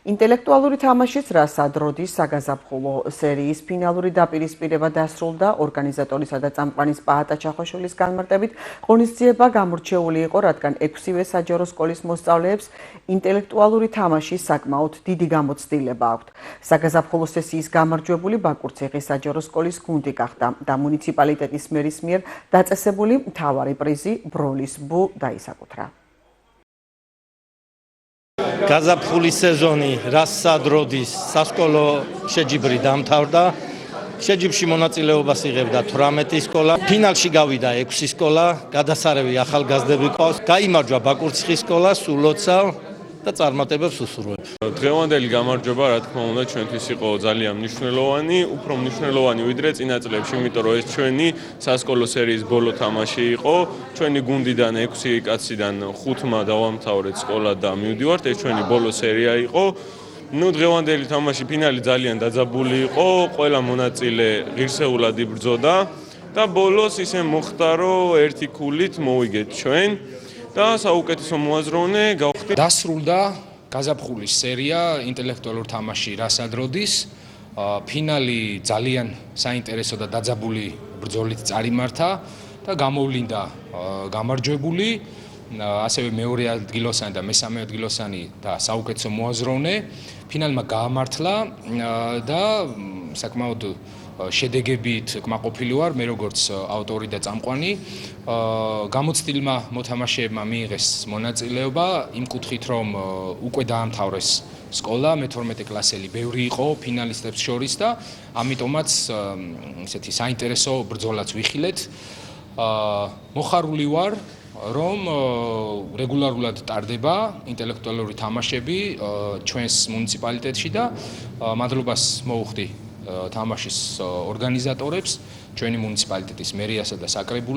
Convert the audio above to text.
ინტელექტუალური თამაშის რასად როდის საგაზაფხულო სერიის ფინალური დაპირისპირება დასრულდა ორგანიზატორისა და წამყვანის პაატა ჩახოშვილის განმარტებით ღონისძიება გამორჩეული იყო, რადგან 6-ვე საჯარო სკოლის მოსწავლეებს ინტელექტუალური თამაშის საკმაოდ დიდი გამოცდილება აქვთ. საგაზაფხულო სესიის გამარჯვებული ბაკურციხის საჯარო სკოლის გუნდი გახდა და მუნიციპალიტეტის მერის მიერ დაწესებული მთავარი პრიზი ბროლის ბუ დაისაკუთრა. გაზაფხულის სეზონი რასად როდის სასკოლო შეჯიბრი დამთავრდა. შეჯიბრში მონაწილეობას იღებდა 18 სკოლა. ფინალში გავიდა 6 სკოლა, გადასარევი ახალგაზრდები ყავს. გაიმარჯვა ბაკურციხის სკოლა, სულოცა და წარმატებებს უსურვებ. დღევანდელი გამარჯვება, რა თქმა უნდა, ჩვენთვის იყო ძალიან მნიშვნელოვანი, უფრო მნიშვნელოვანი ვიდრე წინა წლებში, იმიტომ რომ ეს ჩვენი სასკოლო სერიის ბოლო თამაში იყო. ჩვენი გუნდიდან 6 კაციდან 5-მა დავამთავრეთ სკოლა და მივდივართ, ეს ჩვენი ბოლო სერია იყო. დღევანდელი თამაში ფინალი ძალიან დაძაბული იყო, ყველა მონაწილე ღირსეულად იბრძოდა და ბოლოს ისე მოხდა, რომ ერთი ქულით მოვიგეთ ჩვენ და საუკეთესო მოაზროვნე გავხდით. დასრულდა გაზაფხულის სერია ინტელექტუალურ თამაში რასად როდის. ფინალი ძალიან საინტერესო და დაძაბული ბრძოლით წარიმართა და გამოვლინდა გამარჯვებული, ასევე მეორე ადგილოსანი და მესამე ადგილოსანი და საუკეთესო მოაზროვნე. ფინალმა გაამართლა და საკმაოდ შედეგებით კმაყოფილი ვარ მე როგორც ავტორი და წამყვანი. გამოცდილმა მოთამაშეებმა მიიღეს მონაწილეობა იმ კუთხით, რომ უკვე დაამთავრეს სკოლა, მე-12 კლასელი ბევრი იყო ფინალისტებს შორის და ამიტომაც ესეთი საინტერესო ბრძოლაც ვიხილეთ. მოხარული ვარ, რომ რეგულარულად ტარდება ინტელექტუალური თამაშები ჩვენს მუნიციპალიტეტში და მადლობას მოუხდი თამაშის ორგანიზატორებს, ჩვენი მუნიციპალიტეტის მერიასა და საკრებულოს.